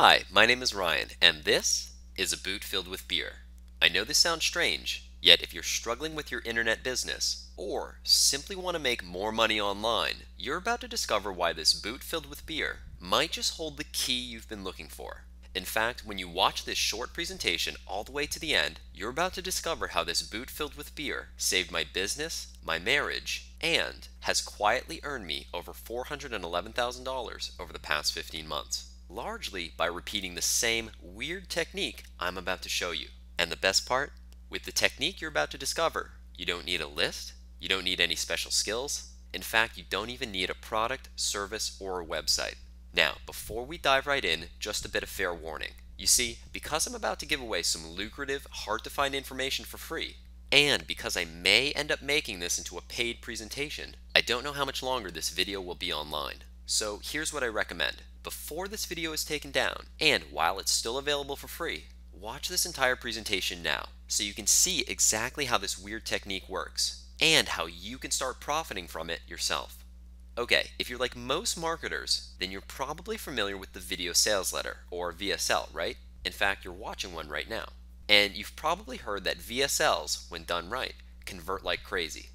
Hi, my name is Ryan, and this is a boot filled with beer. I know this sounds strange, yet if you're struggling with your internet business, or simply want to make more money online, you're about to discover why this boot filled with beer might just hold the key you've been looking for. In fact, when you watch this short presentation all the way to the end, you're about to discover how this boot filled with beer saved my business, my marriage, and has quietly earned me over $411,000 over the past 15 months, largely by repeating the same weird technique I'm about to show you. And the best part? With the technique you're about to discover, you don't need a list, you don't need any special skills. In fact, you don't even need a product, service, or a website. Now, before we dive right in, just a bit of fair warning. You see, because I'm about to give away some lucrative, hard-to-find information for free, and because I may end up making this into a paid presentation, I don't know how much longer this video will be online. So here's what I recommend. Before this video is taken down, and while it's still available for free, watch this entire presentation now so you can see exactly how this weird technique works and how you can start profiting from it yourself. Okay, if you're like most marketers, then you're probably familiar with the video sales letter, or VSL, right? In fact, you're watching one right now. And you've probably heard that VSLs, when done right, convert like crazy.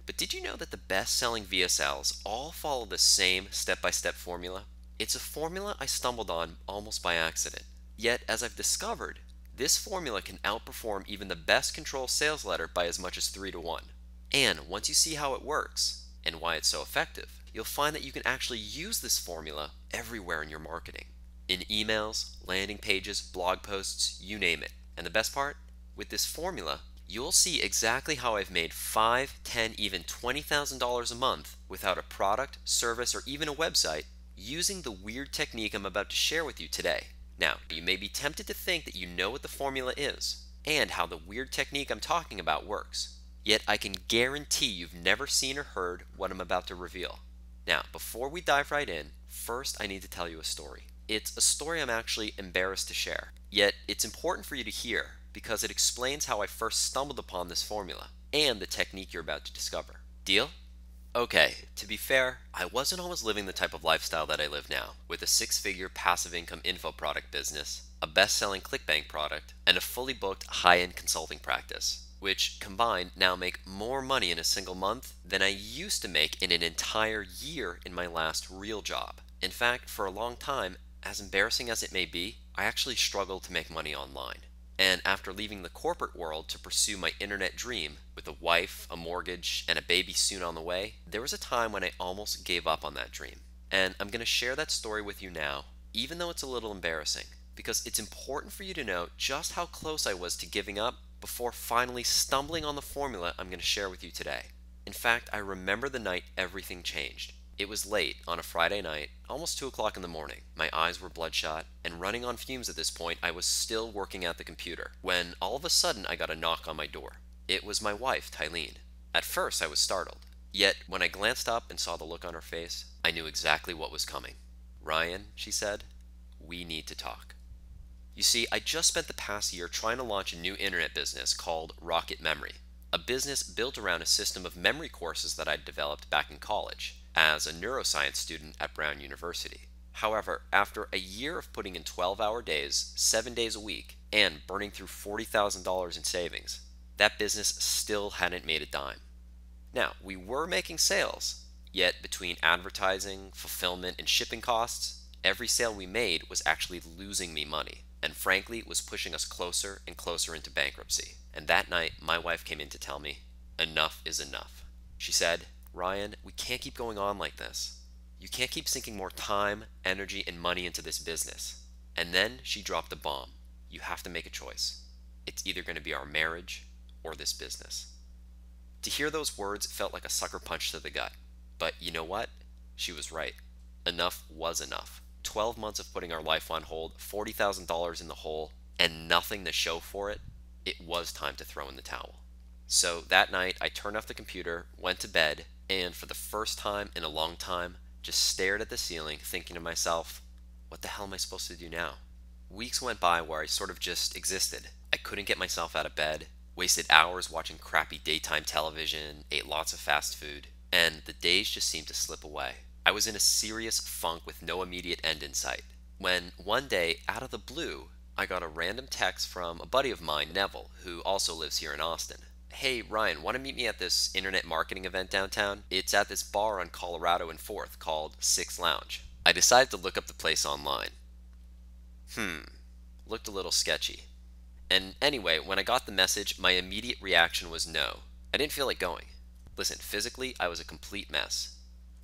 But did you know that the best-selling VSLs all follow the same step-by-step formula? It's a formula I stumbled on almost by accident. Yet, as I've discovered, this formula can outperform even the best control sales letter by as much as 3 to 1. And once you see how it works, and why it's so effective, you'll find that you can actually use this formula everywhere in your marketing. In emails, landing pages, blog posts, you name it. And the best part? With this formula, you'll see exactly how I've made $5, $10, even $20,000 a month without a product, service, or even a website using the weird technique I'm about to share with you today. Now, you may be tempted to think that you know what the formula is and how the weird technique I'm talking about works. Yet I can guarantee you've never seen or heard what I'm about to reveal. Now, before we dive right in, first I need to tell you a story. It's a story I'm actually embarrassed to share, yet it's important for you to hear because it explains how I first stumbled upon this formula and the technique you're about to discover. Deal? Okay, to be fair, I wasn't always living the type of lifestyle that I live now, with a 6-figure passive income info product business, a best-selling ClickBank product, and a fully booked high-end consulting practice, which combined now make more money in a single month than I used to make in an entire year in my last real job. In fact, for a long time, as embarrassing as it may be, I actually struggled to make money online. And after leaving the corporate world to pursue my internet dream, with a wife, a mortgage, and a baby soon on the way, there was a time when I almost gave up on that dream. And I'm going to share that story with you now, even though it's a little embarrassing, because it's important for you to know just how close I was to giving up before finally stumbling on the formula I'm going to share with you today. In fact, I remember the night everything changed. It was late on a Friday night, almost 2 o'clock in the morning. My eyes were bloodshot, and running on fumes at this point, I was still working at the computer, when all of a sudden I got a knock on my door. It was my wife, Tylene. At first I was startled, yet when I glanced up and saw the look on her face, I knew exactly what was coming. "Ryan," she said, "we need to talk." You see, I just spent the past year trying to launch a new internet business called Rocket Memory, a business built around a system of memory courses that I'd developed back in college as a neuroscience student at Brown University. However, after a year of putting in 12-hour days, 7 days a week, and burning through $40,000 in savings, that business still hadn't made a dime. Now, we were making sales, yet between advertising, fulfillment, and shipping costs, every sale we made was actually losing me money, and frankly was pushing us closer and closer into bankruptcy. And that night, my wife came in to tell me, enough is enough. She said, "Ryan, we can't keep going on like this. You can't keep sinking more time, energy, and money into this business." And then she dropped the bomb. "You have to make a choice. It's either going to be our marriage or this business." To hear those words felt like a sucker punch to the gut. But you know what? She was right. Enough was enough. 12 months of putting our life on hold, $40,000 in the hole, and nothing to show for it. It was time to throw in the towel. So that night, I turned off the computer, went to bed, and for the first time in a long time, just stared at the ceiling, thinking to myself, what the hell am I supposed to do now? Weeks went by where I sort of just existed. I couldn't get myself out of bed, wasted hours watching crappy daytime television, ate lots of fast food, and the days just seemed to slip away. I was in a serious funk with no immediate end in sight. when one day, out of the blue, I got a random text from a buddy of mine, Neville, who also lives here in Austin. Hey, Ryan, want to meet me at this internet marketing event downtown? It's at this bar on Colorado and 4th called Six Lounge. I decided to look up the place online. Looked a little sketchy. And anyway, when I got the message, my immediate reaction was no. I didn't feel like going. Listen, physically, I was a complete mess.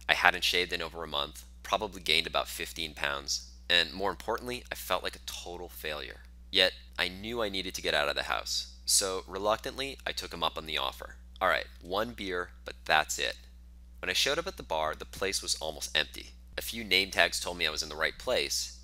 I hadn't shaved in over a month, probably gained about 15 pounds, and more importantly, I felt like a total failure. Yet, I knew I needed to get out of the house, so reluctantly, I took him up on the offer. Alright, one beer, but that's it. When I showed up at the bar, the place was almost empty. A few name tags told me I was in the right place,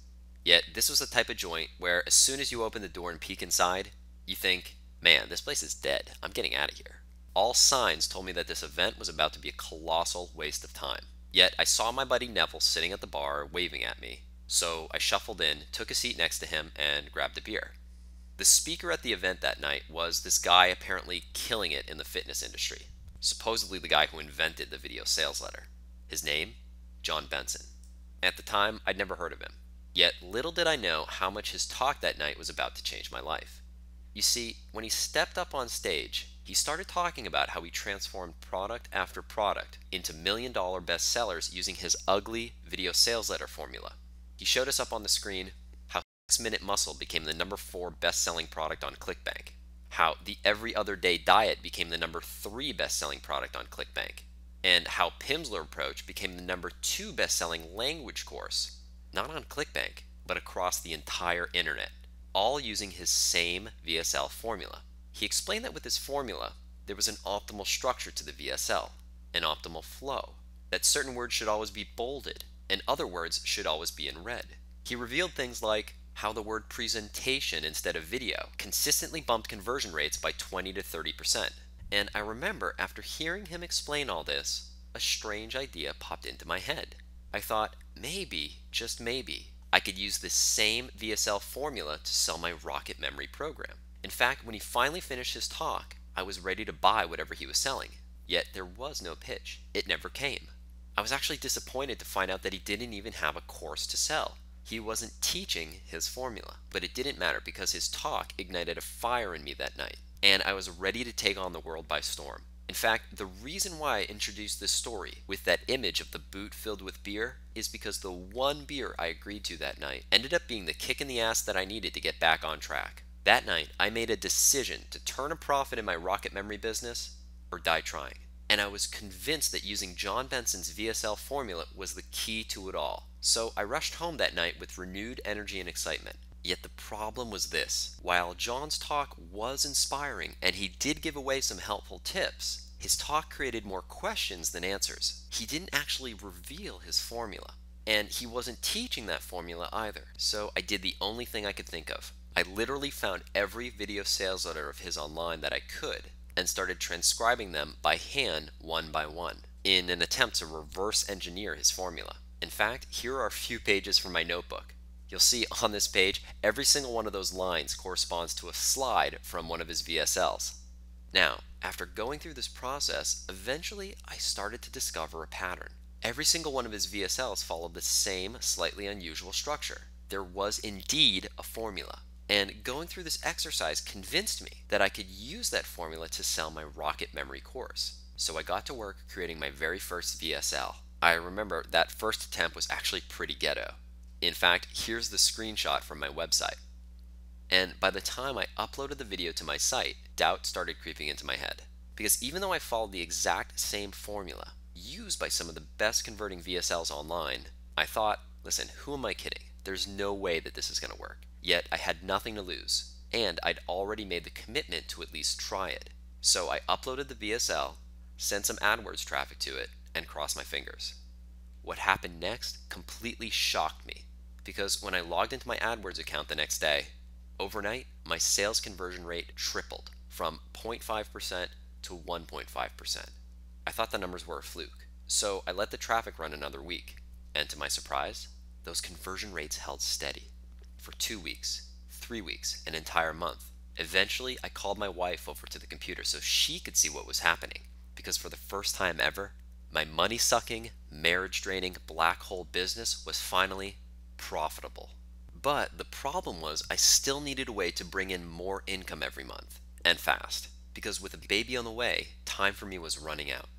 yet this was the type of joint where as soon as you open the door and peek inside, you think, man, this place is dead, I'm getting out of here. All signs told me that this event was about to be a colossal waste of time. Yet I saw my buddy Neville sitting at the bar waving at me, so I shuffled in, took a seat next to him, and grabbed a beer. The speaker at the event that night was this guy apparently killing it in the fitness industry, supposedly the guy who invented the video sales letter. His name? John Benson. At the time, I'd never heard of him. Yet little did I know how much his talk that night was about to change my life. You see, when he stepped up on stage, he started talking about how he transformed product after product into million-dollar bestsellers using his ugly video sales letter formula. He showed us up on the screen how 6-Minute Muscle became the #4 best-selling product on ClickBank, how the Every Other Day Diet became the #3 best-selling product on ClickBank, and how Pimsleur Approach became the #2 best-selling language course, not on ClickBank, but across the entire internet, all using his same VSL formula. He explained that with his formula, there was an optimal structure to the VSL, an optimal flow, that certain words should always be bolded, and other words should always be in red. He revealed things like how the word presentation instead of video consistently bumped conversion rates by 20 to 30%. And I remember after hearing him explain all this, a strange idea popped into my head. I thought, maybe, just maybe, I could use this same VSL formula to sell my Rocket Memory program. In fact, when he finally finished his talk, I was ready to buy whatever he was selling. Yet there was no pitch. It never came. I was actually disappointed to find out that he didn't even have a course to sell. He wasn't teaching his formula. But it didn't matter because his talk ignited a fire in me that night, and I was ready to take on the world by storm. In fact, the reason why I introduced this story with that image of the boot filled with beer is because the one beer I agreed to that night ended up being the kick in the ass that I needed to get back on track. That night, I made a decision to turn a profit in my Rocket Memory business or die trying. And I was convinced that using John Benson's VSL formula was the key to it all. So I rushed home that night with renewed energy and excitement. Yet the problem was this: while John's talk was inspiring and he did give away some helpful tips, his talk created more questions than answers. He didn't actually reveal his formula, and he wasn't teaching that formula either. So I did the only thing I could think of. I literally found every video sales letter of his online that I could and started transcribing them by hand one by one in an attempt to reverse engineer his formula. In fact, here are a few pages from my notebook. You'll see on this page, every single one of those lines corresponds to a slide from one of his VSLs. Now, after going through this process, eventually I started to discover a pattern. Every single one of his VSLs followed the same slightly unusual structure. There was indeed a formula. And going through this exercise convinced me that I could use that formula to sell my Rocket Memory course. So I got to work creating my very first VSL. I remember that first attempt was actually pretty ghetto. In fact, here's the screenshot from my website. And by the time I uploaded the video to my site, doubt started creeping into my head. Because even though I followed the exact same formula, used by some of the best converting VSLs online, I thought, listen, who am I kidding? There's no way that this is going to work. Yet I had nothing to lose, and I'd already made the commitment to at least try it. So I uploaded the VSL, sent some AdWords traffic to it, and crossed my fingers. What happened next completely shocked me, because when I logged into my AdWords account the next day, overnight, my sales conversion rate tripled from 0.5% to 1.5%. I thought the numbers were a fluke, so I let the traffic run another week, and to my surprise, those conversion rates held steady. For 2 weeks, 3 weeks, an entire month. Eventually, I called my wife over to the computer so she could see what was happening, because for the first time ever, my money-sucking, marriage-draining, black hole business was finally profitable. But the problem was I still needed a way to bring in more income every month, and fast, because with a baby on the way, time for me was running out.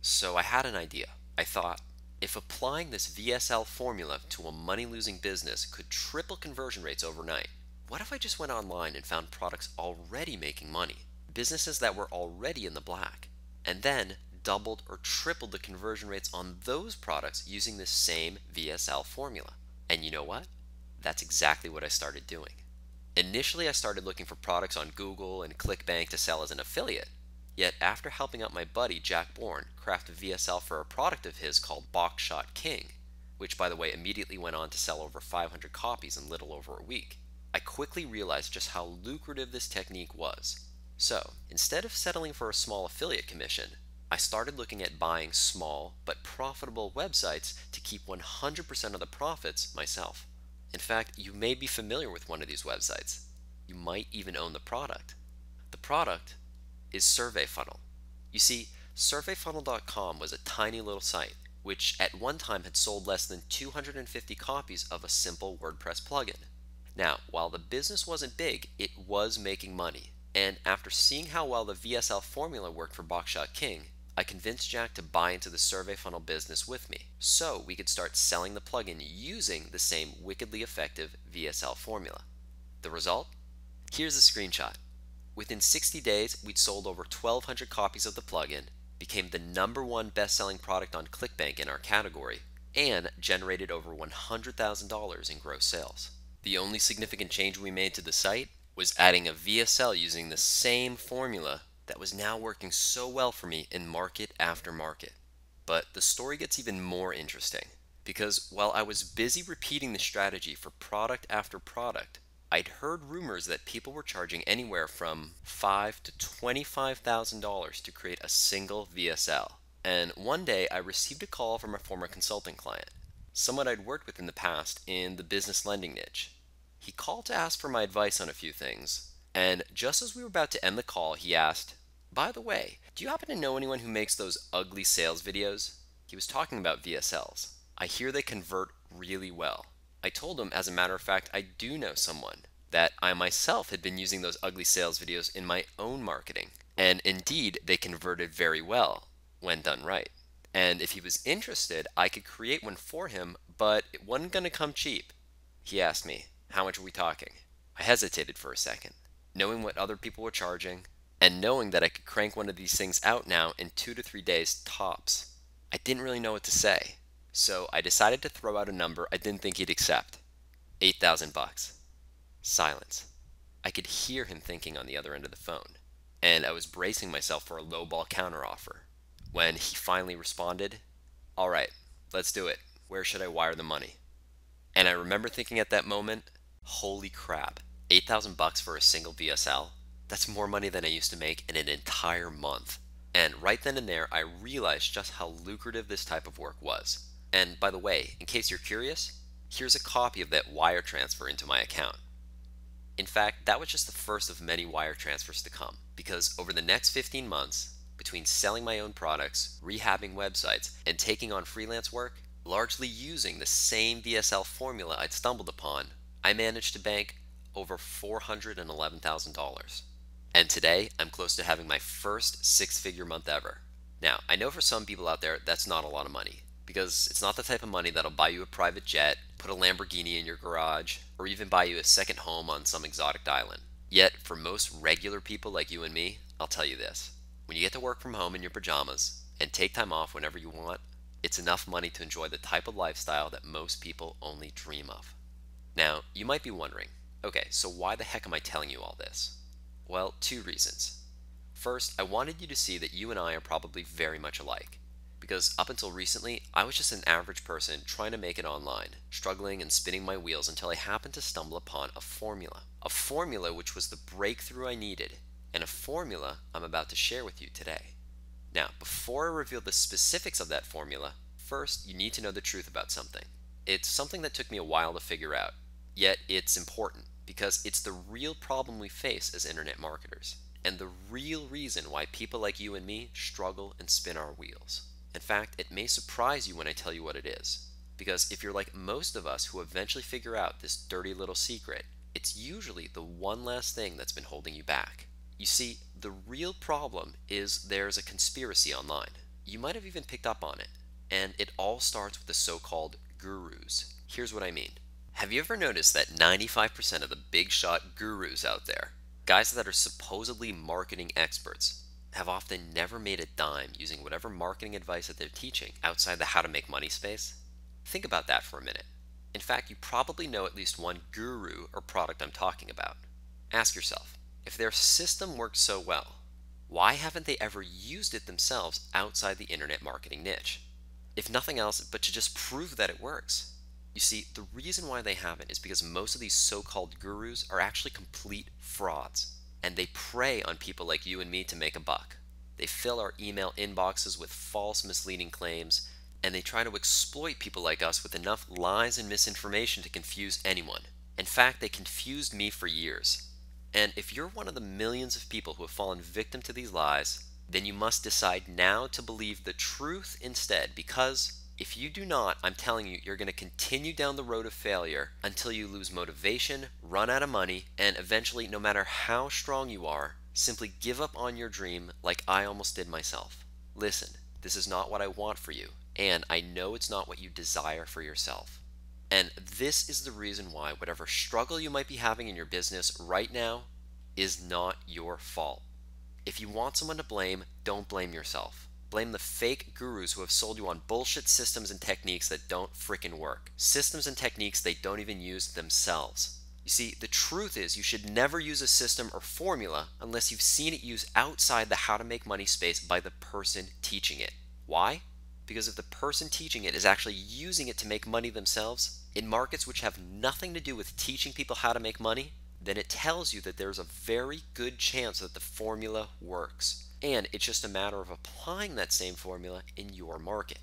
So I had an idea. I thought, if applying this VSL formula to a money-losing business could triple conversion rates overnight, what if I just went online and found products already making money, businesses that were already in the black, and then doubled or tripled the conversion rates on those products using this same VSL formula? And you know what? That's exactly what I started doing. Initially, I started looking for products on Google and ClickBank to sell as an affiliate. Yet after helping out my buddy Jack Bourne craft a VSL for a product of his called Boxshot King, which by the way immediately went on to sell over 500 copies in little over a week, I quickly realized just how lucrative this technique was. So instead of settling for a small affiliate commission, I started looking at buying small but profitable websites to keep 100% of the profits myself. In fact, you may be familiar with one of these websites. You might even own the product. The product is SurveyFunnel. You see, SurveyFunnel.com was a tiny little site which at one time had sold less than 250 copies of a simple WordPress plugin. Now, while the business wasn't big, it was making money. And after seeing how well the VSL formula worked for Boxshot King, I convinced Jack to buy into the SurveyFunnel business with me, so we could start selling the plugin using the same wickedly effective VSL formula. The result? Here's a screenshot. Within 60 days, we'd sold over 1,200 copies of the plugin, became the #1 best-selling product on ClickBank in our category, and generated over $100,000 in gross sales. The only significant change we made to the site was adding a VSL using the same formula that was now working so well for me in market after market. But the story gets even more interesting, because while I was busy repeating the strategy for product after product, I'd heard rumors that people were charging anywhere from $5,000 to $25,000 to create a single VSL. And one day I received a call from a former consulting client, someone I'd worked with in the past in the business lending niche. He called to ask for my advice on a few things, and just as we were about to end the call, he asked, "By the way, do you happen to know anyone who makes those ugly sales videos?" He was talking about VSLs. I hear they convert really well. I told him, as a matter of fact, I do know someone, that I myself had been using those ugly sales videos in my own marketing. And indeed, they converted very well when done right. And if he was interested, I could create one for him, but it wasn't going to come cheap. He asked me, "How much are we talking?" I hesitated for a second, knowing what other people were charging, and knowing that I could crank one of these things out now in 2 to 3 days tops. I didn't really know what to say, so I decided to throw out a number I didn't think he'd accept. $8,000. Silence. I could hear him thinking on the other end of the phone, and I was bracing myself for a lowball counteroffer when he finally responded, "All right, let's do it. Where should I wire the money?" And I remember thinking at that moment, holy crap, $8,000 for a single VSL? That's more money than I used to make in an entire month. And right then and there, I realized just how lucrative this type of work was. And by the way, in case you're curious, here's a copy of that wire transfer into my account. In fact, that was just the first of many wire transfers to come, because over the next 15 months, between selling my own products, rehabbing websites, and taking on freelance work, largely using the same VSL formula I'd stumbled upon, I managed to bank over $411,000. And today, I'm close to having my first six-figure month ever. Now, I know for some people out there, that's not a lot of money, because it's not the type of money that'll buy you a private jet, put a Lamborghini in your garage, or even buy you a second home on some exotic island. Yet, for most regular people like you and me, I'll tell you this. When you get to work from home in your pajamas and take time off whenever you want, it's enough money to enjoy the type of lifestyle that most people only dream of. Now, you might be wondering, okay, so why the heck am I telling you all this? Well, 2 reasons. First, I wanted you to see that you and I are probably very much alike. Because up until recently, I was just an average person trying to make it online, struggling and spinning my wheels until I happened to stumble upon a formula. A formula which was the breakthrough I needed, and a formula I'm about to share with you today. Now, before I reveal the specifics of that formula, first you need to know the truth about something. It's something that took me a while to figure out, yet it's important because it's the real problem we face as internet marketers, and the real reason why people like you and me struggle and spin our wheels. In fact, it may surprise you when I tell you what it is. Because if you're like most of us who eventually figure out this dirty little secret, it's usually the one last thing that's been holding you back. You see, the real problem is there's a conspiracy online. You might have even picked up on it. And it all starts with the so-called gurus. Here's what I mean. Have you ever noticed that 95% of the big shot gurus out there, guys that are supposedly marketing experts, have often never made a dime using whatever marketing advice that they're teaching outside the how to make money space? Think about that for a minute. In fact, you probably know at least one guru or product I'm talking about. Ask yourself, if their system works so well, why haven't they ever used it themselves outside the internet marketing niche? If nothing else, but to just prove that it works. You see, the reason why they haven't is because most of these so-called gurus are actually complete frauds, and they prey on people like you and me to make a buck. They fill our email inboxes with false, misleading claims, and they try to exploit people like us with enough lies and misinformation to confuse anyone. In fact, they confused me for years. And if you're one of the millions of people who have fallen victim to these lies, then you must decide now to believe the truth instead, because if you do not, I'm telling you, you're going to continue down the road of failure until you lose motivation, run out of money, and eventually, no matter how strong you are, simply give up on your dream like I almost did myself. Listen, this is not what I want for you, and I know it's not what you desire for yourself. And this is the reason why whatever struggle you might be having in your business right now is not your fault. If you want someone to blame, don't blame yourself. Blame the fake gurus who have sold you on bullshit systems and techniques that don't frickin' work. Systems and techniques they don't even use themselves. You see, the truth is you should never use a system or formula unless you've seen it used outside the how to make money space by the person teaching it. Why? Because if the person teaching it is actually using it to make money themselves, in markets which have nothing to do with teaching people how to make money, then it tells you that there's a very good chance that the formula works. And it's just a matter of applying that same formula in your market.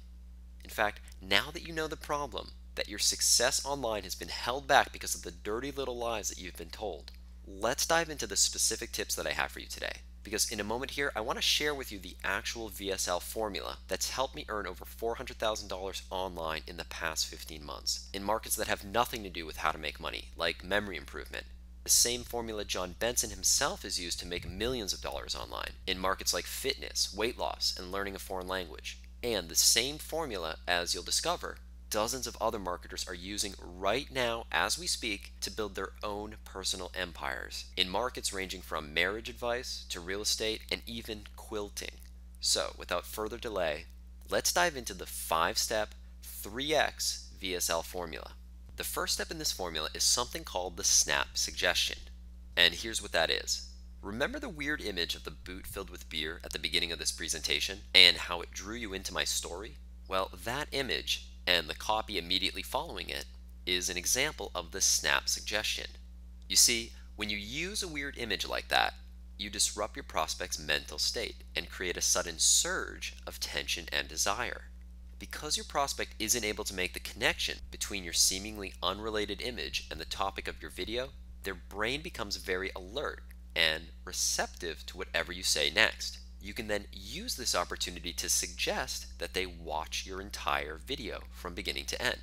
In fact, now that you know the problem, that your success online has been held back because of the dirty little lies that you've been told, let's dive into the specific tips that I have for you today. Because in a moment here, I want to share with you the actual VSL formula that's helped me earn over $400,000 online in the past 15 months, in markets that have nothing to do with how to make money, like memory improvement. The same formula John Benson himself has used to make millions of dollars online, in markets like fitness, weight loss, and learning a foreign language. And the same formula, as you'll discover, dozens of other marketers are using right now as we speak to build their own personal empires in markets ranging from marriage advice to real estate and even quilting. So without further delay, let's dive into the 5-step 3x VSL formula. The first step in this formula is something called the snap suggestion. And here's what that is. Remember the weird image of the boot filled with beer at the beginning of this presentation and how it drew you into my story? Well, that image and the copy immediately following it is an example of the snap suggestion. You see, when you use a weird image like that, you disrupt your prospect's mental state and create a sudden surge of tension and desire. Because your prospect isn't able to make the connection between your seemingly unrelated image and the topic of your video, their brain becomes very alert and receptive to whatever you say next. You can then use this opportunity to suggest that they watch your entire video from beginning to end.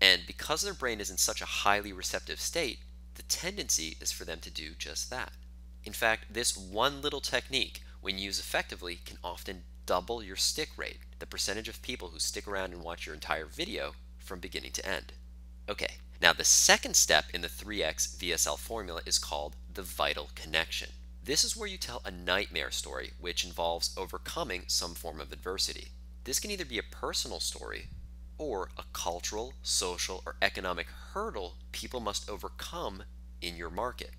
And because their brain is in such a highly receptive state, the tendency is for them to do just that. In fact, this one little technique, when used effectively, can often double your stick rate, the percentage of people who stick around and watch your entire video from beginning to end. Okay, now the second step in the 3x VSL formula is called the vital connection. This is where you tell a nightmare story which involves overcoming some form of adversity. This can either be a personal story or a cultural, social, or economic hurdle people must overcome in your market.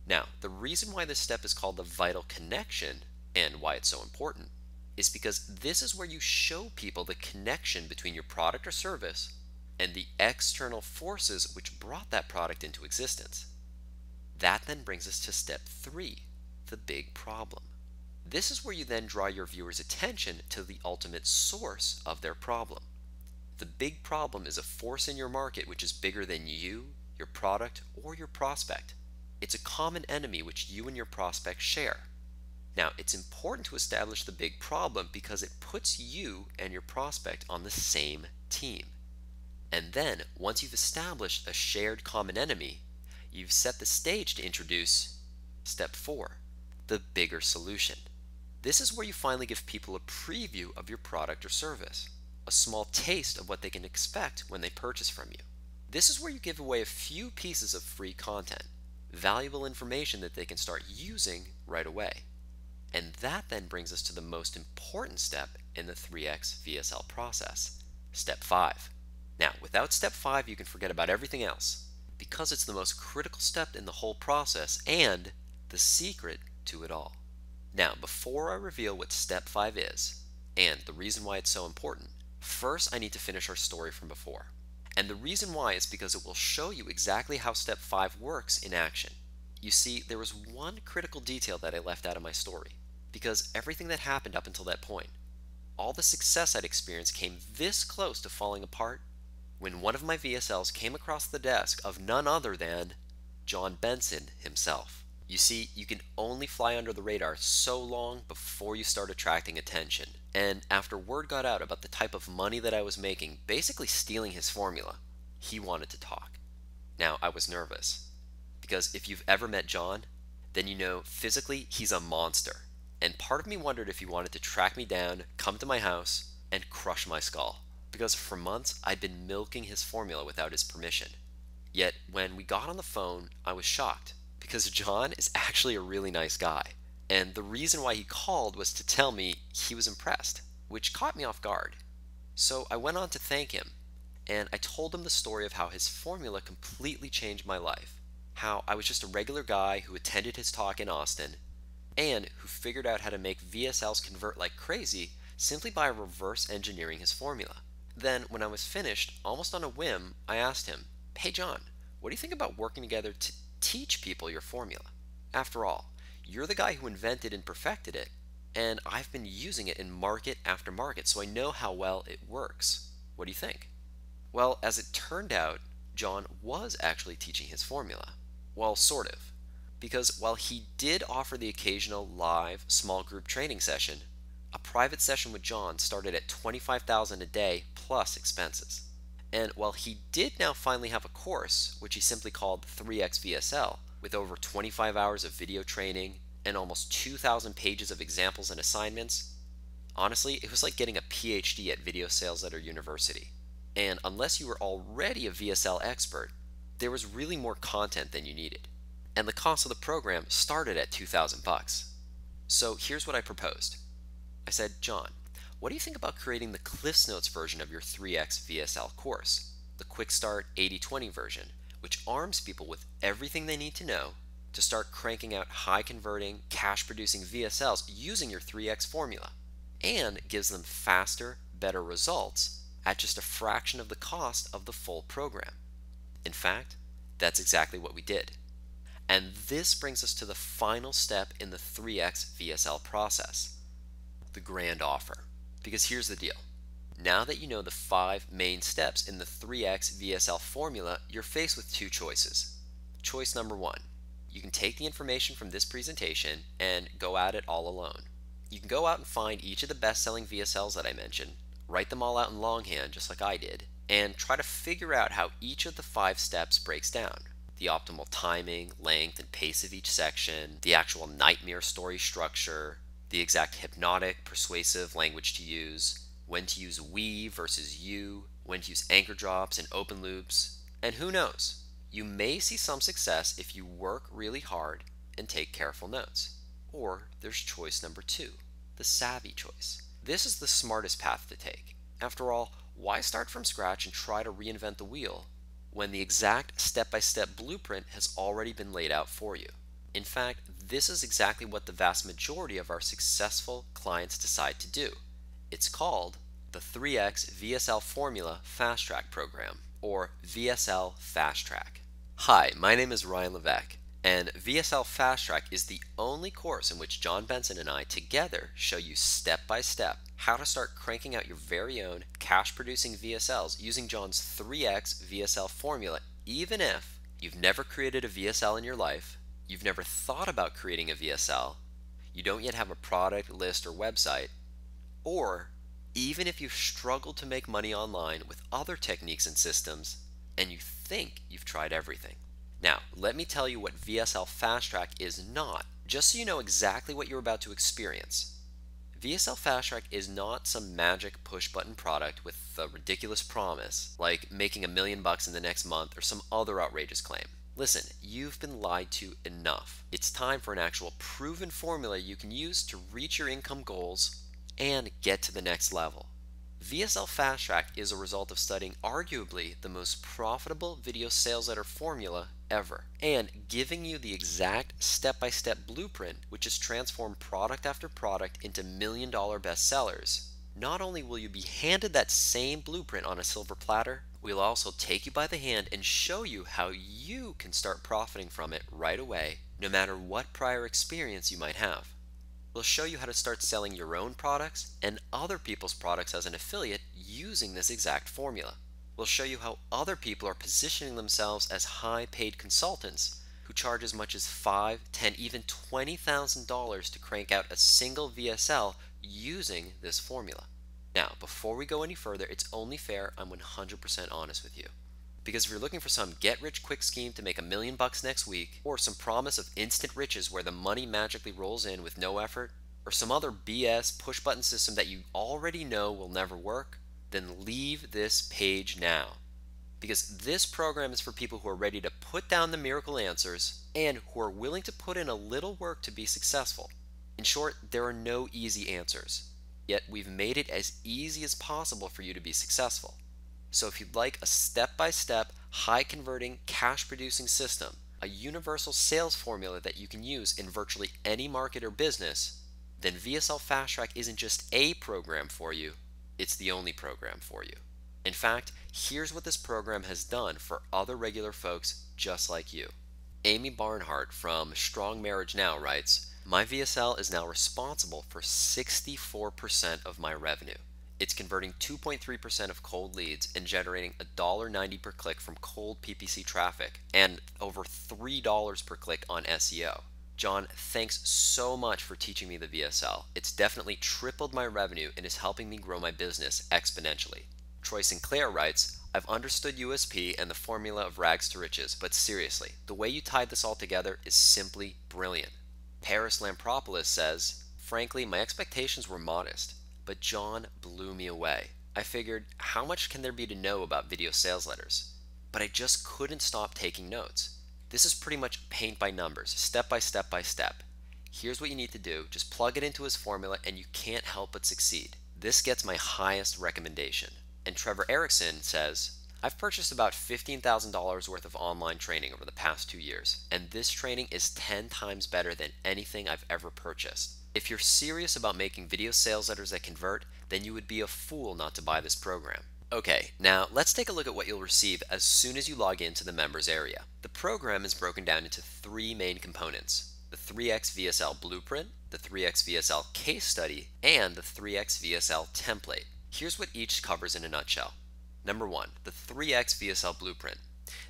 Now, the reason why this step is called the vital connection and why it's so important is because this is where you show people the connection between your product or service and the external forces which brought that product into existence. That then brings us to step 3. The big problem. This is where you then draw your viewers' attention to the ultimate source of their problem. The big problem is a force in your market which is bigger than you, your product, or your prospect. It's a common enemy which you and your prospect share. Now, it's important to establish the big problem because it puts you and your prospect on the same team. And then, once you've established a shared common enemy, you've set the stage to introduce step 4, the bigger solution. This is where you finally give people a preview of your product or service, a small taste of what they can expect when they purchase from you. This is where you give away a few pieces of free content, valuable information that they can start using right away. And that then brings us to the most important step in the 3X VSL process, step 5. Now, without step 5, you can forget about everything else, because it's the most critical step in the whole process and the secret to it all. Now, before I reveal what step 5 is, and the reason why it's so important, first I need to finish our story from before. And the reason why is because it will show you exactly how step 5 works in action. You see, there was one critical detail that I left out of my story, because everything that happened up until that point, all the success I'd experienced came this close to falling apart when one of my VSLs came across the desk of none other than John Benson himself. You see, you can only fly under the radar so long before you start attracting attention. And after word got out about the type of money that I was making, basically stealing his formula, he wanted to talk. Now, I was nervous, because if you've ever met John, then you know physically he's a monster. And part of me wondered if he wanted to track me down, come to my house, and crush my skull, because for months I'd been milking his formula without his permission. Yet when we got on the phone, I was shocked, because John is actually a really nice guy. And the reason why he called was to tell me he was impressed, which caught me off guard. So I went on to thank him, and I told him the story of how his formula completely changed my life, how I was just a regular guy who attended his talk in Austin, and who figured out how to make VSLs convert like crazy simply by reverse engineering his formula. Then, when I was finished, almost on a whim, I asked him, "Hey John, what do you think about working together to teach people your formula? After all, you're the guy who invented and perfected it, and I've been using it in market after market, so I know how well it works. What do you think?" Well, as it turned out, John was actually teaching his formula. Well, sort of. Because while he did offer the occasional live, small group training session, a private session with John started at $25,000 a day plus expenses. And while he did now finally have a course, which he simply called 3X VSL, with over 25 hours of video training and almost 2,000 pages of examples and assignments, honestly, it was like getting a PhD at video sales at our university. And unless you were already a VSL expert, there was really more content than you needed. And the cost of the program started at $2,000. So here's what I proposed. I said, "John, what do you think about creating the Cliffs Notes version of your 3X VSL course, the Quick Start 80/20 version, which arms people with everything they need to know to start cranking out high-converting, cash-producing VSLs using your 3X formula, and gives them faster, better results at just a fraction of the cost of the full program?" In fact, that's exactly what we did. And this brings us to the final step in the 3X VSL process, the grand offer. Because here's the deal. Now that you know the 5 main steps in the 3X VSL formula, you're faced with 2 choices. Choice number 1, you can take the information from this presentation and go at it all alone. You can go out and find each of the best-selling VSLs that I mentioned, write them all out in longhand just like I did, and try to figure out how each of the 5 steps breaks down. The optimal timing, length, and pace of each section, the actual nightmare story structure, the exact hypnotic, persuasive language to use, when to use we versus you, when to use anchor drops and open loops, and who knows, you may see some success if you work really hard and take careful notes. Or there's choice number 2, the savvy choice. This is the smartest path to take. After all, why start from scratch and try to reinvent the wheel when the exact step-by-step blueprint has already been laid out for you? In fact, this is exactly what the vast majority of our successful clients decide to do. It's called the 3X VSL Formula Fasttrack program, or VSL Fasttrack. Hi, my name is Ryan Levesque, and VSL Fasttrack is the only course in which John Benson and I together show you step by step how to start cranking out your very own cash-producing VSLs using John's 3X VSL formula, even if you've never created a VSL in your life, you've never thought about creating a VSL, you don't yet have a product, list, or website, or even if you've struggled to make money online with other techniques and systems, and you think you've tried everything. Now, let me tell you what VSL Fasttrack is not, just so you know exactly what you're about to experience. VSL Fasttrack is not some magic push-button product with a ridiculous promise, like making $1 million in the next month or some other outrageous claim. Listen, you've been lied to enough. It's time for an actual proven formula you can use to reach your income goals and get to the next level. VSL Fasttrack is a result of studying arguably the most profitable video sales letter formula ever, and giving you the exact step-by-step blueprint which has transformed product after product into million-dollar bestsellers. Not only will you be handed that same blueprint on a silver platter, we'll also take you by the hand and show you how you can start profiting from it right away, no matter what prior experience you might have. We'll show you how to start selling your own products and other people's products as an affiliate using this exact formula. We'll show you how other people are positioning themselves as high-paid consultants who charge as much as $5, $10, even $20,000 to crank out a single VSL using this formula. Now, before we go any further, it's only fair I'm 100% honest with you. Because if you're looking for some get-rich-quick scheme to make $1 million next week, or some promise of instant riches where the money magically rolls in with no effort, or some other BS push-button system that you already know will never work, then leave this page now. Because this program is for people who are ready to put down the miracle answers and who are willing to put in a little work to be successful. In short, there are no easy answers, yet we've made it as easy as possible for you to be successful. So if you'd like a step-by-step, high-converting, cash-producing system, a universal sales formula that you can use in virtually any market or business, then VSL Fasttrack isn't just a program for you, it's the only program for you. In fact, here's what this program has done for other regular folks just like you. Amy Barnhart from Strong Marriage Now writes, "My VSL is now responsible for 64% of my revenue. It's converting 2.3% of cold leads and generating $1.90 per click from cold PPC traffic and over $3 per click on SEO. John, thanks so much for teaching me the VSL. It's definitely tripled my revenue and is helping me grow my business exponentially." Troy Sinclair writes, "I've understood USP and the formula of rags to riches, but seriously, the way you tied this all together is simply brilliant." Paris Lampropoulos says, "Frankly, my expectations were modest, but John blew me away. I figured, how much can there be to know about video sales letters? But I just couldn't stop taking notes. This is pretty much paint by numbers, step by step by step. Here's what you need to do, just plug it into his formula and you can't help but succeed. This gets my highest recommendation." And Trevor Erickson says, "I've purchased about $15,000 worth of online training over the past 2 years, and this training is 10 times better than anything I've ever purchased. If you're serious about making video sales letters that convert, then you would be a fool not to buy this program." Okay, now let's take a look at what you'll receive as soon as you log into the members area. The program is broken down into 3 main components: the 3x VSL blueprint, the 3x VSL case study, and the 3x VSL template. Here's what each covers in a nutshell. Number 1, the 3x VSL blueprint.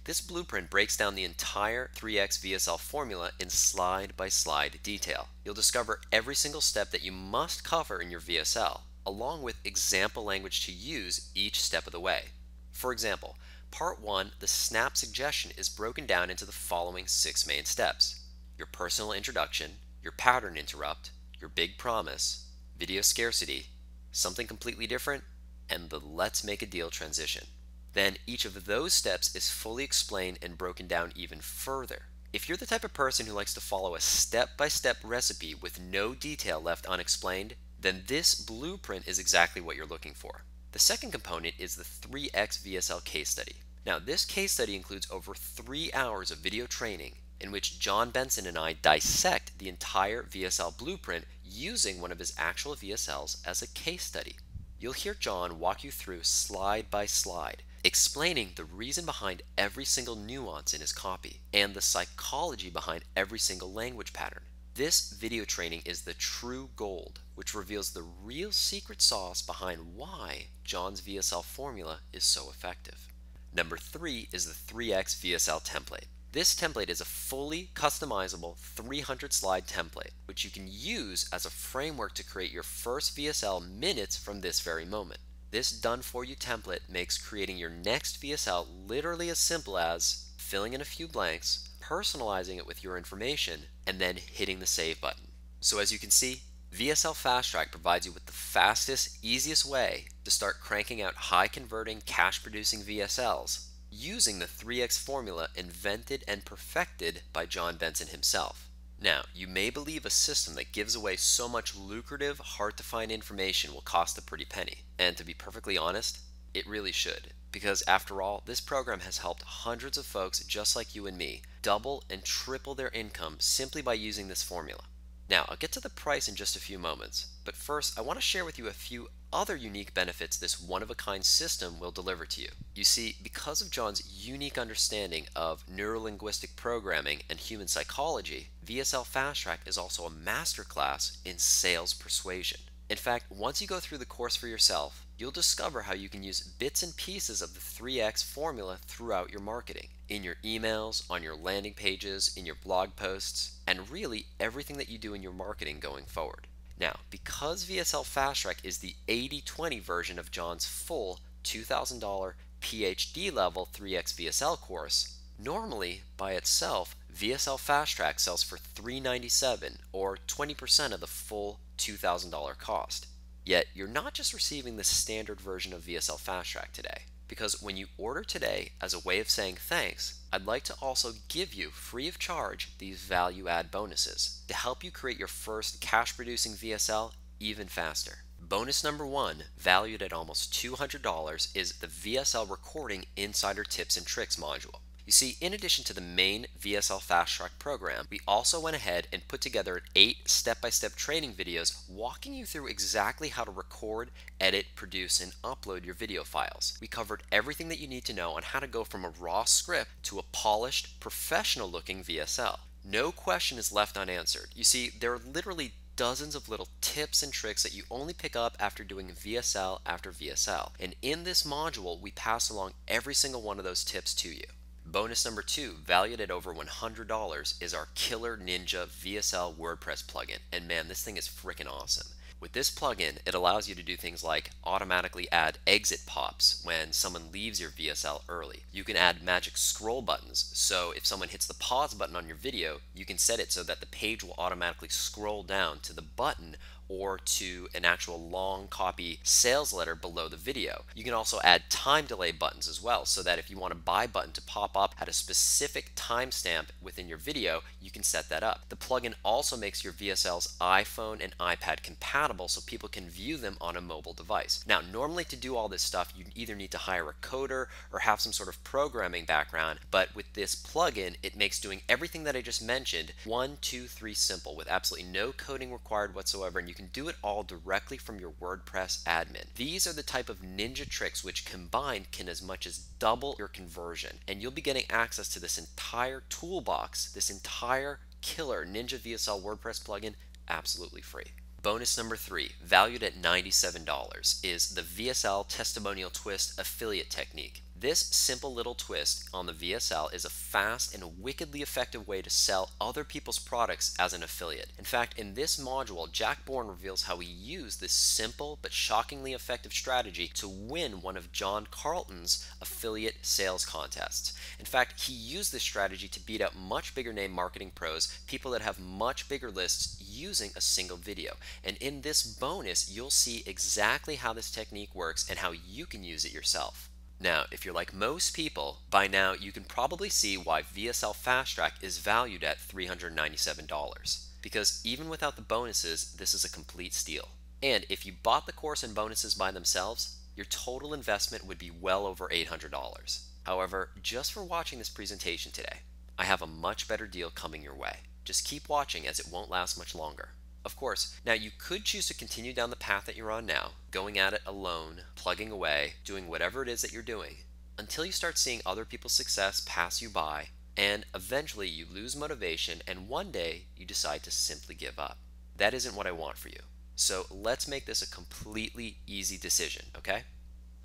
This blueprint breaks down the entire 3x VSL formula in slide-by-slide detail. You'll discover every single step that you must cover in your VSL, along with example language to use each step of the way. For example, Part 1, the snap suggestion, is broken down into the following 6 main steps: your personal introduction, your pattern interrupt, your big promise, video scarcity, something completely different, and the let's make a deal transition. Then each of those steps is fully explained and broken down even further. If you're the type of person who likes to follow a step-by-step recipe with no detail left unexplained, then this blueprint is exactly what you're looking for. The second component is the 3x VSL case study. Now, this case study includes over 3 hours of video training in which John Benson and I dissect the entire VSL blueprint using one of his actual VSLs as a case study. You'll hear John walk you through slide by slide, explaining the reason behind every single nuance in his copy and the psychology behind every single language pattern. This video training is the true gold, which reveals the real secret sauce behind why John's VSL formula is so effective. Number 3 is the 3x VSL template. This template is a fully customizable 300 slide template, which you can use as a framework to create your first VSL minutes from this very moment. This done for you template makes creating your next VSL literally as simple as filling in a few blanks, personalizing it with your information, and then hitting the save button. So as you can see, VSL Fasttrack provides you with the fastest, easiest way to start cranking out high converting, cash producing VSLs using the 3x formula invented and perfected by John Benson himself. Now, you may believe a system that gives away so much lucrative, hard to find information will cost a pretty penny. And to be perfectly honest, it really should. Because after all, this program has helped hundreds of folks just like you and me double and triple their income simply by using this formula. Now, I'll get to the price in just a few moments, but first I want to share with you a few other unique benefits this one-of-a-kind system will deliver to you. You see, because of John's unique understanding of neurolinguistic programming and human psychology, VSL Fasttrack is also a masterclass in sales persuasion. In fact, once you go through the course for yourself, you'll discover how you can use bits and pieces of the 3x formula throughout your marketing, in your emails, on your landing pages, in your blog posts, and really everything that you do in your marketing going forward. Now, because VSL Fasttrack is the 80/20 version of John's full $2,000 PhD level 3x VSL course, normally by itself, VSL Fasttrack sells for $397 or 20% of the full $2,000 cost. Yet, you're not just receiving the standard version of VSL Fasttrack today, because when you order today as a way of saying thanks, I'd like to also give you free of charge these value add bonuses to help you create your first cash producing VSL even faster. Bonus number one, valued at almost $200, is the VSL Recording Insider Tips and Tricks module. You see, in addition to the main VSL Fasttrack program, we also went ahead and put together 8 step-by-step training videos walking you through exactly how to record, edit, produce, and upload your video files. We covered everything that you need to know on how to go from a raw script to a polished, professional-looking VSL. No question is left unanswered. You see, there are literally dozens of little tips and tricks that you only pick up after doing VSL after VSL. And in this module, we pass along every single one of those tips to you. Bonus number two, valued at over $100, is our Killer Ninja VSL WordPress plugin. And man, this thing is freaking awesome. With this plugin, it allows you to do things like automatically add exit pops when someone leaves your VSL early. You can add magic scroll buttons, so if someone hits the pause button on your video, you can set it so that the page will automatically scroll down to the button or to an actual long copy sales letter below the video. You can also add time delay buttons as well, so that if you want a buy button to pop up at a specific timestamp within your video, you can set that up. The plugin also makes your VSLs iPhone and iPad compatible so people can view them on a mobile device. Now, normally to do all this stuff, you either need to hire a coder or have some sort of programming background, but with this plugin, it makes doing everything that I just mentioned 1, 2, 3 simple with absolutely no coding required whatsoever, and you can do it all directly from your WordPress admin. These are the type of ninja tricks which combined can as much as double your conversion, and you'll be getting access to this entire toolbox, this entire killer Ninja VSL WordPress plugin absolutely free. Bonus number three, valued at $97, is the VSL Testimonial Twist affiliate technique. This simple little twist on the VSL is a fast and wickedly effective way to sell other people's products as an affiliate. In fact, in this module, Jack Bourne reveals how he used this simple but shockingly effective strategy to win one of John Carlton's affiliate sales contests. In fact, he used this strategy to beat out much bigger name marketing pros, people that have much bigger lists using a single video. And in this bonus, you'll see exactly how this technique works and how you can use it yourself. Now, if you're like most people, by now you can probably see why VSL Fasttrack is valued at $397. Because even without the bonuses, this is a complete steal. And if you bought the course and bonuses by themselves, your total investment would be well over $800. However, just for watching this presentation today, I have a much better deal coming your way. Just keep watching as it won't last much longer. Of course, now you could choose to continue down the path that you're on now, going at it alone, plugging away, doing whatever it is that you're doing, until you start seeing other people's success pass you by, and eventually you lose motivation and one day you decide to simply give up. That isn't what I want for you. So let's make this a completely easy decision, okay?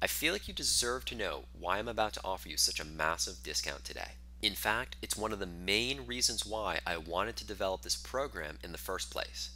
I feel like you deserve to know why I'm about to offer you such a massive discount today. In fact, it's one of the main reasons why I wanted to develop this program in the first place.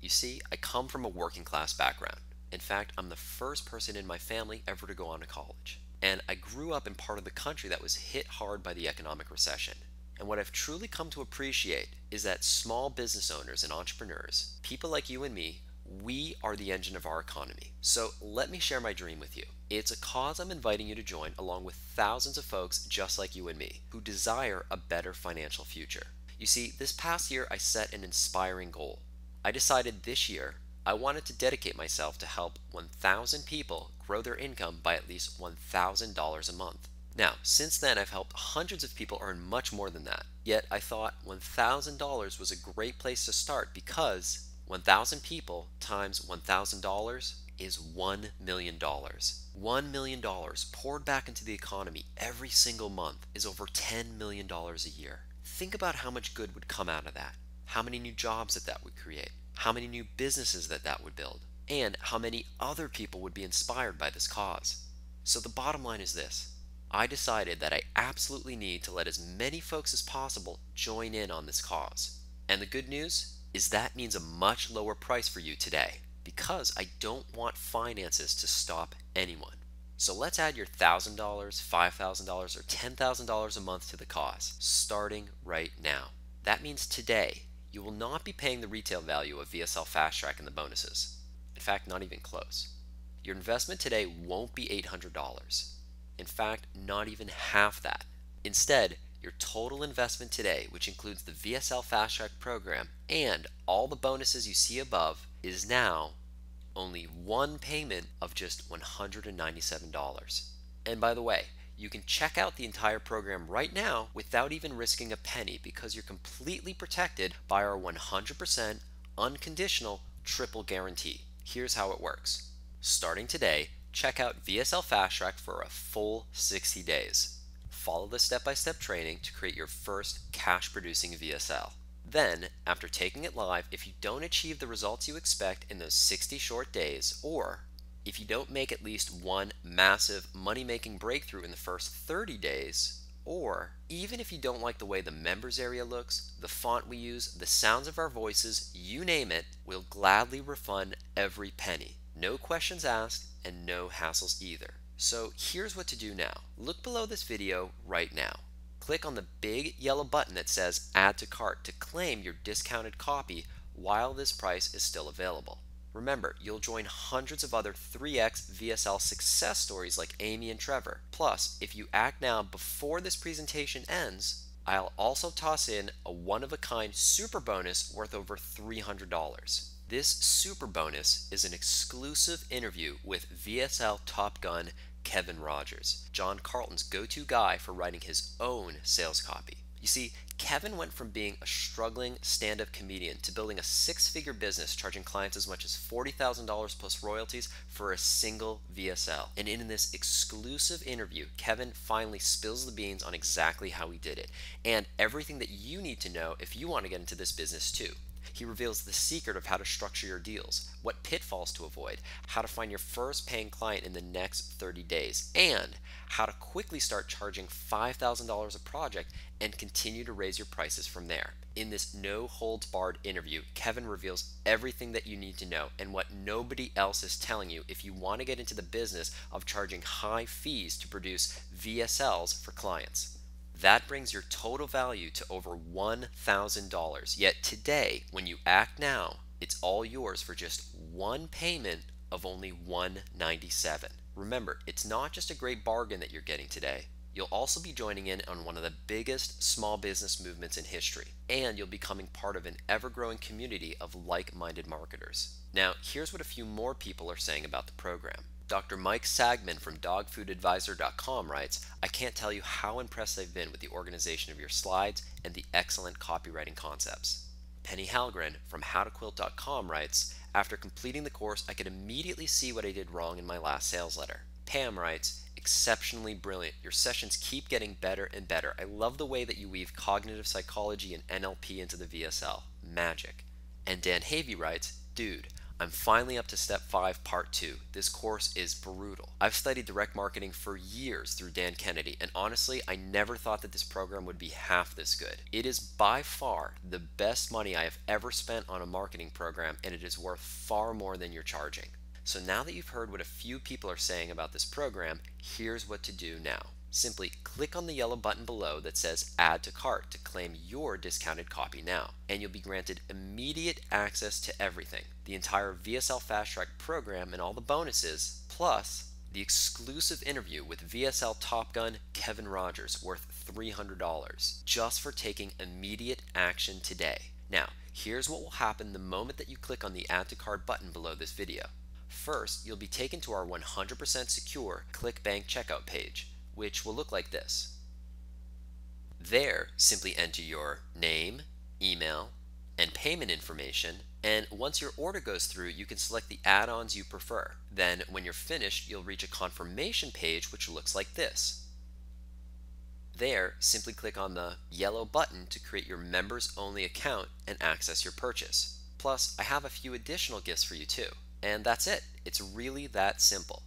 You see, I come from a working class background. In fact, I'm the first person in my family ever to go on to college. And I grew up in part of the country that was hit hard by the economic recession. And what I've truly come to appreciate is that small business owners and entrepreneurs, people like you and me, we are the engine of our economy. So let me share my dream with you. It's a cause I'm inviting you to join along with thousands of folks just like you and me who desire a better financial future. You see, this past year I set an inspiring goal. I decided this year I wanted to dedicate myself to help 1,000 people grow their income by at least $1,000 a month. Now, since then, I've helped hundreds of people earn much more than that. Yet, I thought $1,000 was a great place to start because 1,000 people times $1,000 is $1 million. $1 million poured back into the economy every single month is over $10 million a year. Think about how much good would come out of that. How many new jobs that would create. How many new businesses that would build. And how many other people would be inspired by this cause. So the bottom line is this. I decided that I absolutely need to let as many folks as possible join in on this cause. And the good news is that means a much lower price for you today because I don't want finances to stop anyone. So let's add your $1,000, $5,000, or $10,000 a month to the cause, starting right now. That means today you will not be paying the retail value of VSL Fasttrack and the bonuses. In fact, not even close. Your investment today won't be $800. In fact, not even half that. Instead, your total investment today, which includes the VSL Fasttrack program and all the bonuses you see above, is now only one payment of just $197. And by the way, you can check out the entire program right now without even risking a penny because you're completely protected by our 100% unconditional triple guarantee. Here's how it works. Starting today, check out VSL Fasttrack for a full 60 days. Follow the step-by-step training to create your first cash-producing VSL. Then, after taking it live, if you don't achieve the results you expect in those 60 short days, or if you don't make at least one massive money-making breakthrough in the first 30 days, or even if you don't like the way the members area looks, the font we use, the sounds of our voices, you name it, we'll gladly refund every penny. No questions asked and no hassles either. So here's what to do now. Look below this video right now. Click on the big yellow button that says Add to Cart to claim your discounted copy while this price is still available. Remember, you'll join hundreds of other 3x VSL success stories like Amy and Trevor. Plus, if you act now before this presentation ends, I'll also toss in a one-of-a-kind super bonus worth over $300. This super bonus is an exclusive interview with VSL Top Gun Kevin Rogers, John Carlton's go-to guy for writing his own sales copy. You see, Kevin went from being a struggling stand-up comedian to building a six-figure business charging clients as much as $40,000 plus royalties for a single VSL. And in this exclusive interview, Kevin finally spills the beans on exactly how he did it and everything that you need to know if you want to get into this business too. He reveals the secret of how to structure your deals, what pitfalls to avoid, how to find your first paying client in the next 30 days, and how to quickly start charging $5,000 a project and continue to raise your prices from there. In this no-holds-barred interview, Kevin reveals everything that you need to know and what nobody else is telling you if you want to get into the business of charging high fees to produce VSLs for clients. That brings your total value to over $1,000. Yet today, when you act now, it's all yours for just one payment of only $197. Remember, it's not just a great bargain that you're getting today. You'll also be joining in on one of the biggest small business movements in history, and you'll be becoming part of an ever-growing community of like-minded marketers. Now, here's what a few more people are saying about the program. Dr. Mike Sagman from dogfoodadvisor.com writes, I can't tell you how impressed I've been with the organization of your slides and the excellent copywriting concepts. Penny Halgren from howtoquilt.com writes, after completing the course, I could immediately see what I did wrong in my last sales letter. Pam writes, exceptionally brilliant. Your sessions keep getting better and better. I love the way that you weave cognitive psychology and NLP into the VSL. Magic. And Dan Havey writes, dude, I'm finally up to step 5, part 2. This course is brutal. I've studied direct marketing for years through Dan Kennedy, and honestly, I never thought that this program would be half this good. It is by far the best money I have ever spent on a marketing program, and it is worth far more than you're charging. So now that you've heard what a few people are saying about this program, here's what to do now. Simply click on the yellow button below that says Add to Cart to claim your discounted copy now, and you'll be granted immediate access to everything, the entire VSL Fasttrack program and all the bonuses, plus the exclusive interview with VSL Top Gun Kevin Rogers worth $300, just for taking immediate action today. Now, here's what will happen the moment that you click on the Add to Cart button below this video. First, you'll be taken to our 100% secure ClickBank checkout page, which will look like this. There, simply enter your name, email, and payment information, and once your order goes through, you can select the add-ons you prefer. Then, when you're finished, you'll reach a confirmation page which looks like this. There, simply click on the yellow button to create your members-only account and access your purchase. Plus, I have a few additional gifts for you too. And that's it. It's really that simple.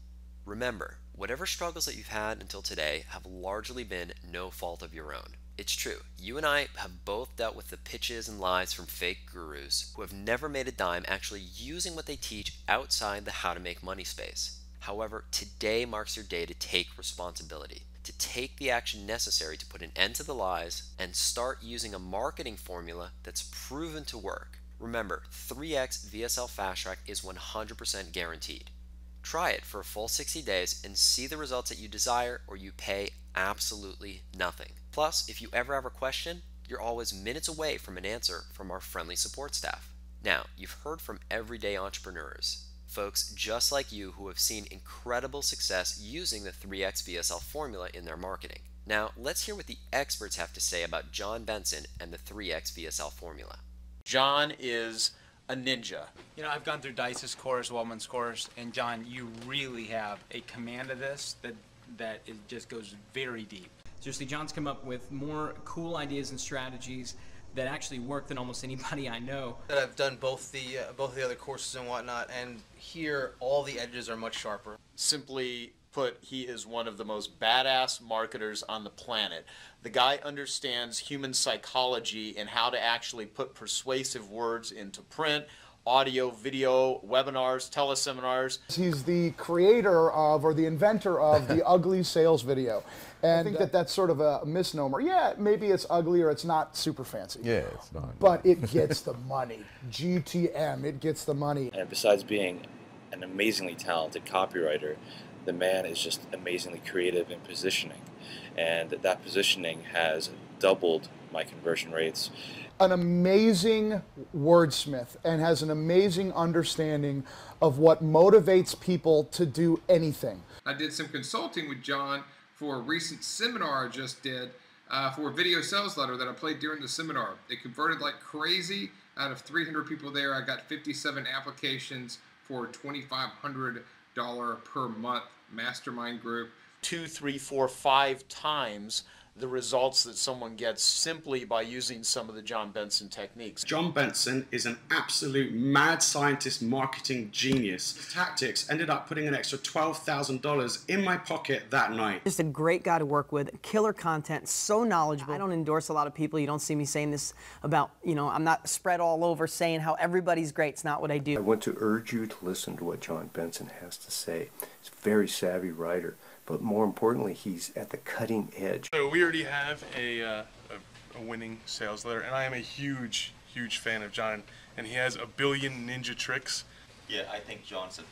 Remember, whatever struggles that you've had until today have largely been no fault of your own. It's true, you and I have both dealt with the pitches and lies from fake gurus who have never made a dime actually using what they teach outside the how to make money space. However, today marks your day to take responsibility, to take the action necessary to put an end to the lies and start using a marketing formula that's proven to work. Remember, 3x VSL Fasttrack is 100% guaranteed. Try it for a full 60 days and see the results that you desire, or you pay absolutely nothing. Plus, if you ever have a question, you're always minutes away from an answer from our friendly support staff. Now, you've heard from everyday entrepreneurs, folks just like you who have seen incredible success using the 3x VSL formula in their marketing. Now, let's hear what the experts have to say about John Benson and the 3x VSL formula. John is a ninja. You know, I've gone through Dice's course, Wellman's course, and John, you really have a command of this that it just goes very deep. Seriously, John's come up with more cool ideas and strategies that actually work than almost anybody I know. That I've done both the other courses and whatnot, and here all the edges are much sharper. Simply put, he is one of the most badass marketers on the planet. The guy understands human psychology and how to actually put persuasive words into print, audio, video, webinars, teleseminars. He's the creator of, or the inventor of, the ugly sales video. And I think that that's sort of a misnomer. Yeah, maybe it's ugly or it's not super fancy. Yeah, it's not. But it gets the money. GTM, it gets the money. And besides being an amazingly talented copywriter, the man is just amazingly creative in positioning. And that positioning has doubled my conversion rates. An amazing wordsmith and has an amazing understanding of what motivates people to do anything. I did some consulting with John for a recent seminar I just did for a video sales letter that I played during the seminar. It converted like crazy. Out of 300 people there, I got 57 applications for $2,500 per month mastermind group. 2, 3, 4, 5 times the results that someone gets simply by using some of the John Benson techniques. John Benson is an absolute mad scientist, marketing genius. His tactics ended up putting an extra $12,000 in my pocket that night. Just a great guy to work with, killer content, so knowledgeable. I don't endorse a lot of people. You don't see me saying this about, you know, I'm not spread all over saying how everybody's great. It's not what I do. I want to urge you to listen to what John Benson has to say. He's a very savvy writer. But more importantly, he's at the cutting edge. So we already have a winning sales letter, and I am a huge fan of John, and he has a billion ninja tricks. Yeah, I think John's a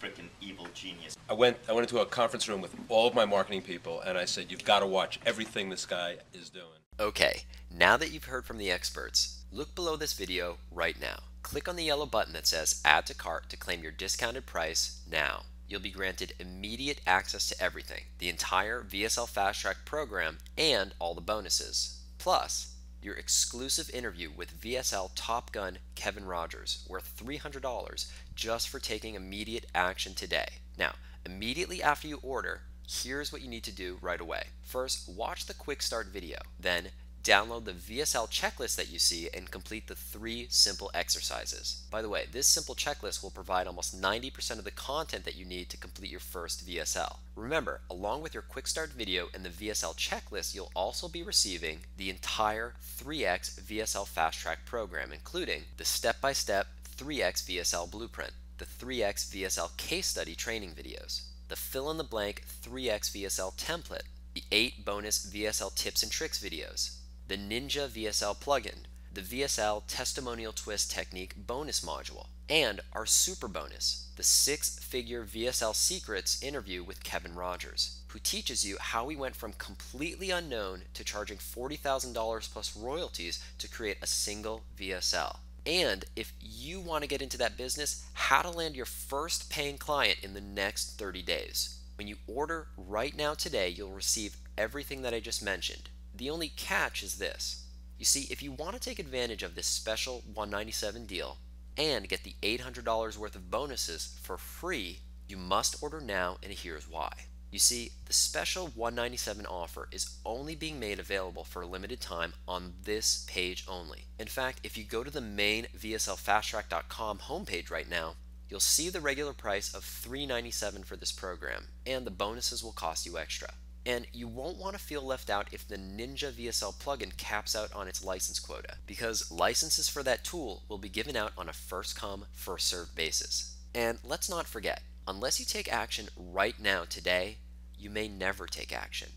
freaking evil genius. I went into a conference room with all of my marketing people, and I said, you've got to watch everything this guy is doing. Okay, now that you've heard from the experts, look below this video right now. Click on the yellow button that says Add to Cart to claim your discounted price now. You'll be granted immediate access to everything, the entire VSL Fasttrack program and all the bonuses. Plus, your exclusive interview with VSL Top Gun Kevin Rogers worth $300 just for taking immediate action today. Now, immediately after you order, here's what you need to do right away. First, watch the quick start video. Then, download the VSL checklist that you see and complete the 3 simple exercises. By the way, this simple checklist will provide almost 90% of the content that you need to complete your first VSL. Remember, along with your quick start video and the VSL checklist, you'll also be receiving the entire 3x VSL Fast Track program, including the step-by-step 3x VSL blueprint, the 3x VSL case study training videos, the fill-in-the-blank 3x VSL template, the 8 bonus VSL tips and tricks videos, the Ninja VSL plugin, the VSL testimonial twist technique bonus module, and our super bonus, the 6-figure VSL secrets interview with Kevin Rogers, who teaches you how we went from completely unknown to charging $40,000 plus royalties to create a single VSL. And if you want to get into that business, how to land your first paying client in the next 30 days. When you order right now today, you'll receive everything that I just mentioned. The only catch is this. You see, if you want to take advantage of this special $197 deal and get the $800 worth of bonuses for free, you must order now, and here's why. You see, the special $197 offer is only being made available for a limited time on this page only. In fact, if you go to the main VSLFasttrack.com homepage right now, you'll see the regular price of $397 for this program, and the bonuses will cost you extra. And you won't want to feel left out if the Ninja VSL plugin caps out on its license quota, because licenses for that tool will be given out on a first come, first served basis. And let's not forget, unless you take action right now today, you may never take action.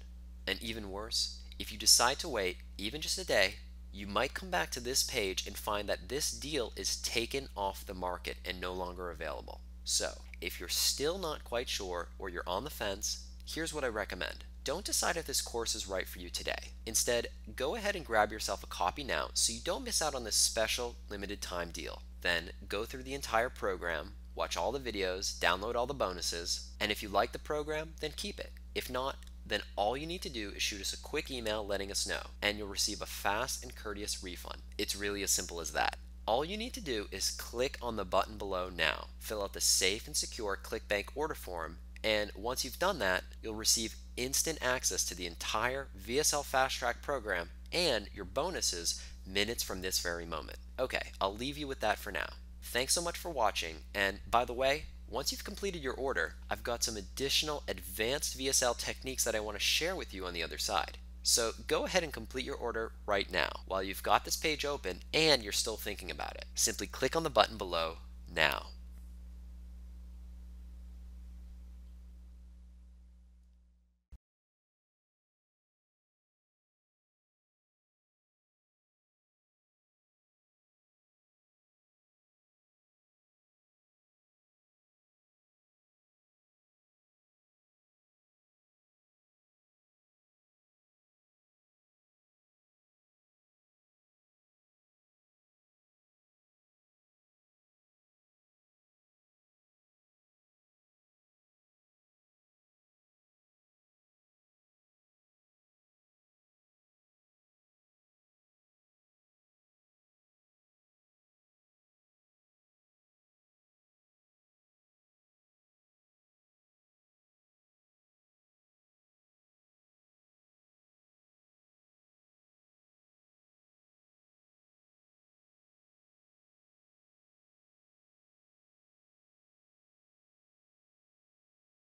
And even worse, if you decide to wait even just a day, you might come back to this page and find that this deal is taken off the market and no longer available. So, if you're still not quite sure or you're on the fence, here's what I recommend. Don't decide if this course is right for you today. Instead, go ahead and grab yourself a copy now so you don't miss out on this special limited time deal. Then go through the entire program, watch all the videos, download all the bonuses, and if you like the program, then keep it. If not, then all you need to do is shoot us a quick email letting us know, and you'll receive a fast and courteous refund. It's really as simple as that. All you need to do is click on the button below now, fill out the safe and secure ClickBank order form, and once you've done that, you'll receive instant access to the entire VSL Fast Track program and your bonuses minutes from this very moment. Okay, I'll leave you with that for now. Thanks so much for watching, and by the way, once you've completed your order, I've got some additional advanced VSL techniques that I want to share with you on the other side. So go ahead and complete your order right now while you've got this page open and you're still thinking about it. Simply click on the button below now.